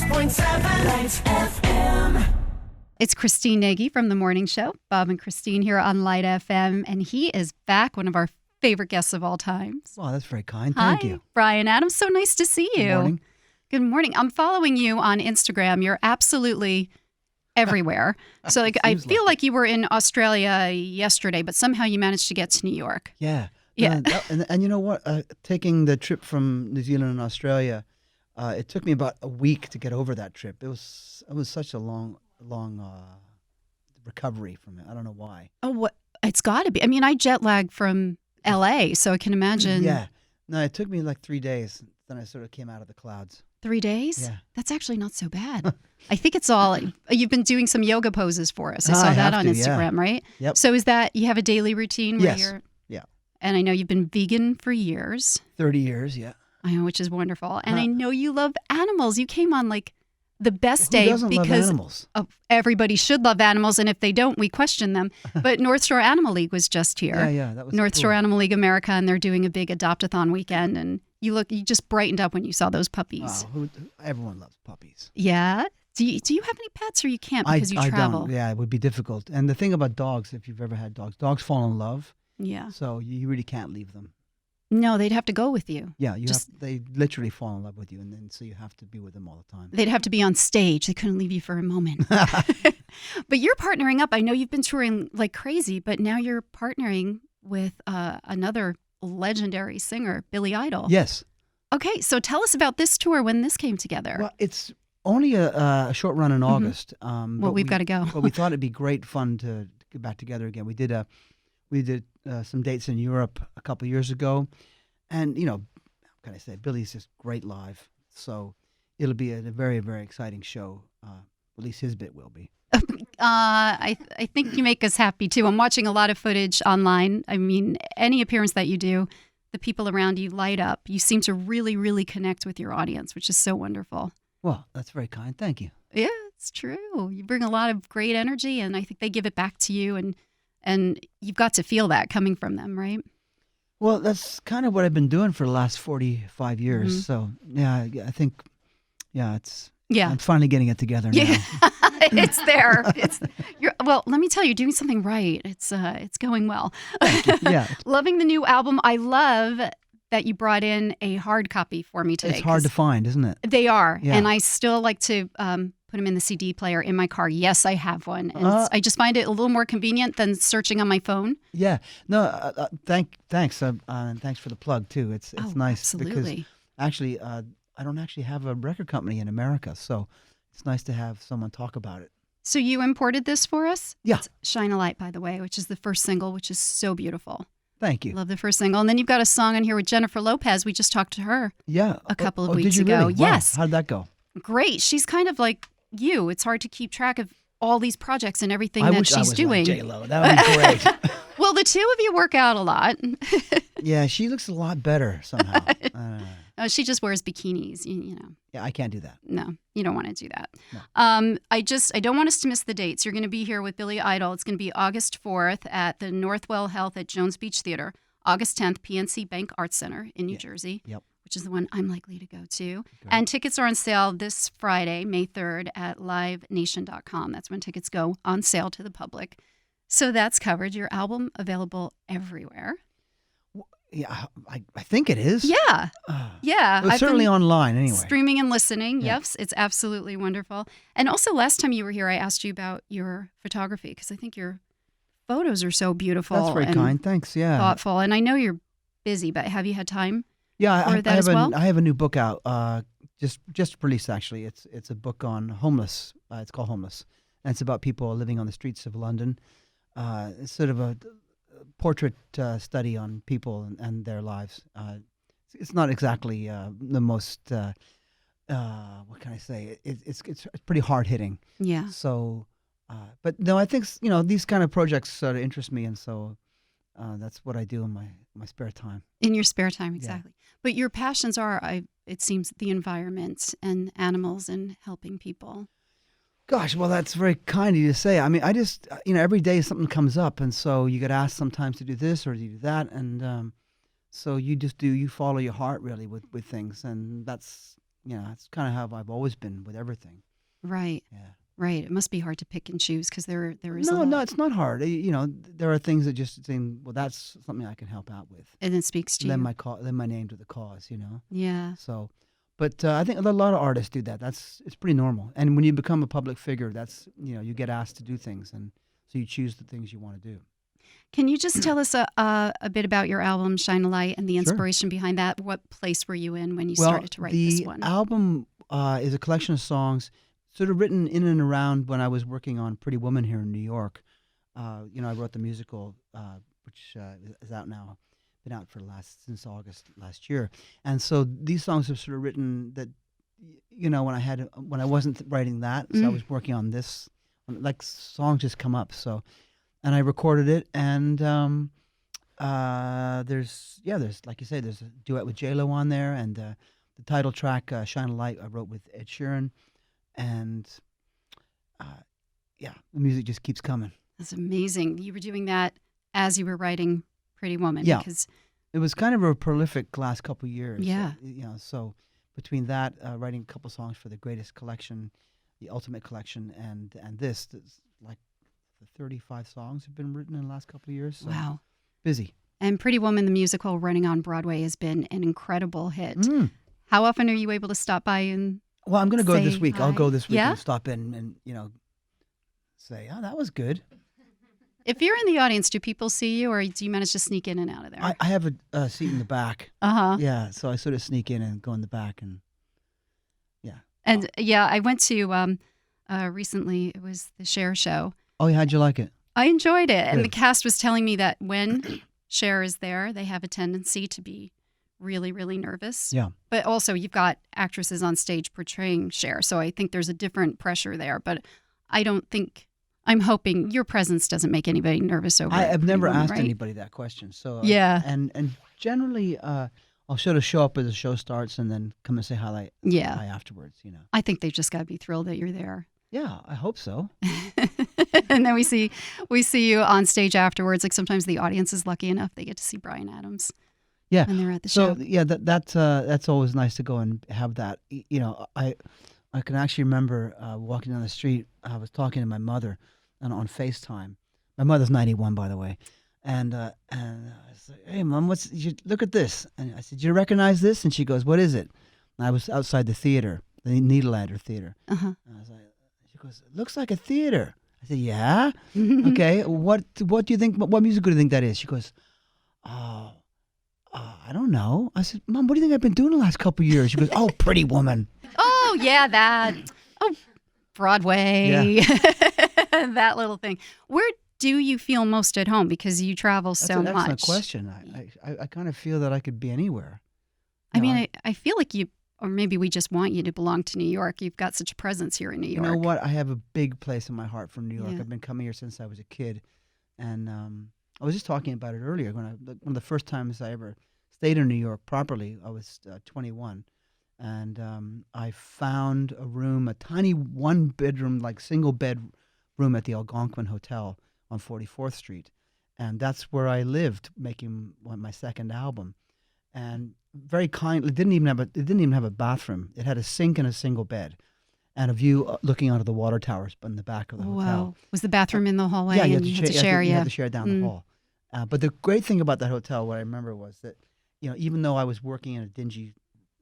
96.7 Lights FM. It's Christine Nagy from The Morning Show. Bob and Christine here on Light FM, and he is back, one of our favorite guests of all times. Well, that's very kind. Thank Hi, you. Bryan Adams. So nice to see you. Good morning. Good morning. I'm following you on Instagram. You're absolutely everywhere. So I feel like you were in Australia yesterday, but somehow you managed to get to New York. Yeah. Yeah. And you know what? Taking the trip from New Zealand and Australia, it took me about a week to get over that trip. It was such a long recovery from it. I don't know why. Oh, what? It's got to be. I mean, I jet lagged from LA, so I can imagine. Yeah. No, it took me like 3 days. Then I sort of came out of the clouds. 3 days? Yeah. That's actually not so bad. I think it's all, you've been doing some yoga poses for us. I saw I that have on to, Instagram, right? Yep. So is that, you have a daily routine where Yes. you're, Yeah. and I know you've been vegan for years. 30 years, yeah. I know, which is wonderful. And I know you love animals. You came on like the best day Who doesn't love because animals? everybody should love animals. And if they don't, we question them. But North Shore Animal League was just here. Yeah, that was North cool. Shore Animal League America, and they're doing a big adopt-a-thon weekend. And you just brightened up when you saw those puppies. Wow, everyone loves puppies. Yeah. Do you have any pets, or you can't because you travel? I don't. Yeah, it would be difficult. And the thing about dogs, if you've ever had dogs fall in love. Yeah. So you really can't leave them. No, they'd have to go with you. Yeah, they literally fall in love with you, and then so you have to be with them all the time. They'd have to be on stage. They couldn't leave you for a moment. But you're partnering up. I know you've been touring like crazy, but now you're partnering with another legendary singer, Billy Idol. Yes. Okay, so tell us about this tour, when this came together. Well, it's only a short run in August. Well, we've got to go. But we thought it'd be great fun to get back together again. We did some dates in Europe a couple of years ago, and how can I say? Billy's just great live, so it'll be a very, very exciting show. At least his bit will be. I think you make us happy too. I'm watching a lot of footage online. I mean, any appearance that you do, the people around you light up. You seem to really, really connect with your audience, which is so wonderful. Well, that's very kind. Thank you. Yeah, it's true. You bring a lot of great energy, and I think they give it back to you, and you've got to feel that coming from them, right? Well, that's kind of what I've been doing for the last 45 years. Mm-hmm. So, yeah, I think, Yeah. I'm finally getting it together now. Yeah, it's there. Well, let me tell you, you're doing something right. It's going well. Yeah. Loving the new album. I love that you brought in a hard copy for me today. It's hard to find, isn't it? They are, Yeah. and I still like to put them in the CD player in my car. Yes, I have one, and I just find it a little more convenient than searching on my phone. Yeah. No, thanks. And thanks for the plug, too. It's nice. Absolutely. Because actually, I don't actually have a record company in America, so it's nice to have someone talk about it. So you imported this for us? Yeah. It's Shine a Light, by the way, which is the first single, which is so beautiful. Thank you. Love the first single. And then you've got a song on here with Jennifer Lopez. We just talked to her Yeah. a couple of did weeks you ago. really? Wow. Yes. How'd that go? Great. She's kind of like you. It's hard to keep track of all these projects and everything I that wish I she's was doing. like J-Lo. That would be great. Well, the two of you work out a lot. Yeah, she looks a lot better somehow. She just wears bikinis, you know. Yeah, I can't do that. No, you don't want to do that. No. I don't want us to miss the dates. You're going to be here with Billy Idol. It's going to be August 4th at the Northwell Health at Jones Beach Theater. August 10th, PNC Bank Arts Center in New Jersey. Yep. Which is the one I'm likely to go to. Great. And tickets are on sale this Friday, May 3rd at livenation.com. That's when tickets go on sale to the public. So that's covered. Your album available everywhere. Yeah, I think it is. Yeah. Yeah. It's I've certainly been online anyway. Streaming and listening. Yeah. Yes, it's absolutely wonderful. And also last time you were here, I asked you about your photography because I think your photos are so beautiful. That's very and kind. Thanks. Yeah. thoughtful. And I know you're busy, but have you had time? Yeah, for that as well? I have a new book out, just released actually. It's a book on homeless. It's called Homeless, and it's about people living on the streets of London. It's sort of a portrait study on people and their lives. It's not exactly the most. What can I say? It's pretty hard hitting. Yeah. So, but no, I think these kind of projects sort of interest me, and so that's what I do in my spare time. In your spare time, exactly. Yeah. But your passions are, it seems, the environment and animals and helping people. Gosh, well, that's very kind of you to say. I mean, I just, every day something comes up, and so you get asked sometimes to do this or to do that, and so you follow your heart really with things, and that's it's kind of how I've always been with everything. Right. Yeah. Right. It must be hard to pick and choose because there is a No, lot. no, it's not hard. There are things that just seem, well, that's something I can help out with. And it speaks to Lend you. lend my name to the cause. Yeah. So, but I think a lot of artists do that. It's pretty normal. And when you become a public figure, that's you get asked to do things, and so you choose the things you want to do. Can you just tell us a bit about your album, Shine a Light, and the Sure. inspiration behind that? What place were you in when you Well, started to write this the one? album is a collection of songs sort of written in and around when I was working on Pretty Woman here in New York. I wrote the musical, which is out now, been out since August last year. And so these songs are sort of written that, when I wasn't writing that, so I was working on this, like songs just come up. So, and I recorded it, and there's like you say, there's a duet with J-Lo on there, and the title track, Shine a Light, I wrote with Ed Sheeran. And the music just keeps coming. That's amazing. You were doing that as you were writing Pretty Woman. Yeah. Because It was kind of a prolific last couple of years. Yeah. So between that, writing a couple songs for the Greatest Collection, the Ultimate Collection, and this, like the 35 songs have been written in the last couple of years. So wow. busy. And Pretty Woman, the musical running on Broadway, has been an incredible hit. Mm. How often are you able to stop by and Well, I'm going to go say this week. I'll hi? go this week Yeah? and stop in and, say, oh, that was good. if you're in the audience, do people see you or do you manage to sneak in and out of there? I have a seat in the back. Uh-huh. Yeah, so I sort of sneak in and go in the back and, And I went to recently, it was the Cher show. oh, how'd you like it? I enjoyed it. And the Good. cast was telling me that when Cher is there, they have a tendency to be really, really nervous. Yeah. But also you've got actresses on stage portraying Cher. So I think there's a different pressure there. But I'm hoping your presence doesn't make anybody nervous over I've Pretty never Woman, asked right? anybody that question. So Yeah. and generally I'll sort of show up as the show starts and then come and say hi Yeah. afterwards. I think they've just got to be thrilled that you're there. Yeah, I hope so. And then we see you on stage afterwards. Like sometimes the audience is lucky enough they get to see Bryan Adams. Yeah. When they're at the So show. yeah, that's always nice to go and have that. I can actually remember walking down the street. I was talking to my mother on FaceTime. My mother's 91, by the way. And I said, "Hey, Mom, look at this." And I said, "Do you recognize this?" And she goes, "What is it?" And I was outside the theater, the Needleadder Theater. Uh-huh. And I was like, she goes, "It looks like a theater." I said, "Yeah." Okay. What do you think? What musical do you think that is? She goes, "Oh, I don't know." I said, "Mom, what do you think I've been doing the last couple of years?" She goes, "Oh, Pretty Woman." Oh, yeah, that. Oh, Broadway. That little thing. Where do you feel most at home? Because you travel That's so an excellent much. question. I kind of feel that I could be anywhere. I mean, I feel like you, or maybe we just want you to belong to New York. You've got such a presence here in New You York. know what? I have a big place in my heart for New York. Yeah. I've been coming here since I was a kid, and I was just talking about it earlier. One of the first times I ever stayed in New York properly, I was 21, and I found a room, a tiny one-bedroom, like single-bed room at the Algonquin Hotel on 44th Street, and that's where I lived, making my second album. And very kindly, it didn't even have a bathroom. It had a sink and a single bed, and a view looking onto the water towers in the back of the hotel. Wow. Was the bathroom in the hallway? Yeah, you and had to, share. you Yeah. had to share down the hall. But the great thing about that hotel, what I remember was that, even though I was working in a dingy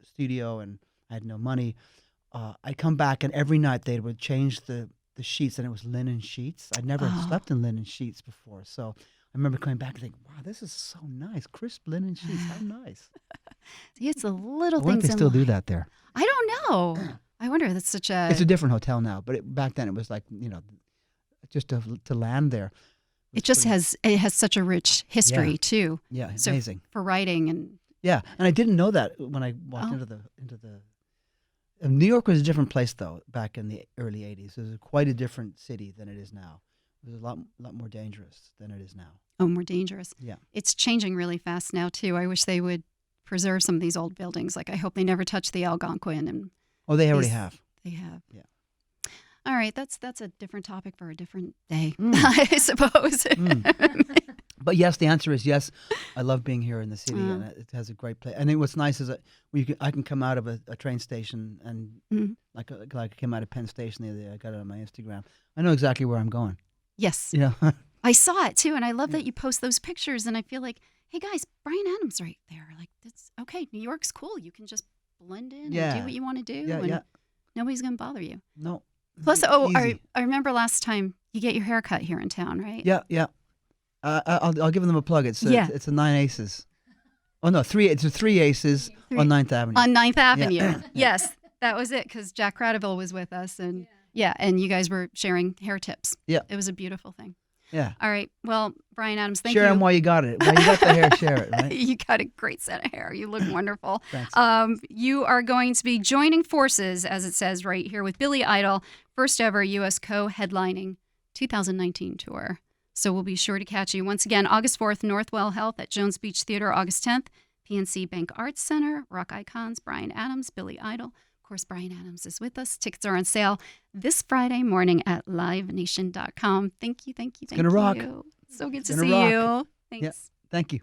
studio and I had no money, I'd come back and every night they would change the sheets, and it was linen sheets. I'd never slept in linen sheets before. So I remember coming back and thinking, wow, this is so nice. Crisp linen sheets, how nice. See, it's the little I wonder things if they in still do life. that there. I don't know. I wonder. That's such a. It's a different hotel now, but back then it was like, just to land there. It just has such a rich history too. Yeah, So amazing. for writing and Yeah, and I didn't know that when I walked into the. New York was a different place though back in the early '80s. It was quite a different city than it is now. It was a lot more dangerous than it is now. more dangerous. Yeah. It's changing really fast now too. I wish they would preserve some of these old buildings. Like I hope they never touch the Algonquin, and Oh, they already These- have. they have. Yeah. All right, that's a different topic for a different day, Mm. I suppose. But yes, the answer is yes. I love being here in the city, and it has a great place. I think what's nice is that I can come out of a train station and like I came out of Penn Station the other day. I got it on my Instagram. I know exactly where I'm going. Yes. You know, I saw it too, and I love that you post those pictures. And I feel like, hey guys, Bryan Adams right there. Like, that's okay. New York's cool. You can just blend in and do what you want to do, and nobody's gonna bother you. No. Plus, easy. I remember last time you get your hair cut here in town, right? Yeah. I'll give them a plug. It's a 9 Aces. Oh no, it's a 3 Aces on 9th Avenue. On 9th Avenue. Yeah. Yes, that was it. Because Jack Cradaville was with us, and and you guys were sharing hair tips. Yeah, it was a beautiful thing. Yeah. All right. Well, Bryan Adams, thank you. Share them while you got it. While you got the hair, share it. Right. You got a great set of hair. You look wonderful. Thanks. You are going to be joining forces, as it says right here, with Billy Idol, first ever U.S. co-headlining 2019 tour. So we'll be sure to catch you once again, August 4th, Northwell Health at Jones Beach Theater, August 10th, PNC Bank Arts Center, Rock Icons, Bryan Adams, Billy Idol. Of course, Bryan Adams is with us. Tickets are on sale this Friday morning at livenation.com. Thank you. It's going to rock. So good to see you. Thanks. Yeah, thank you.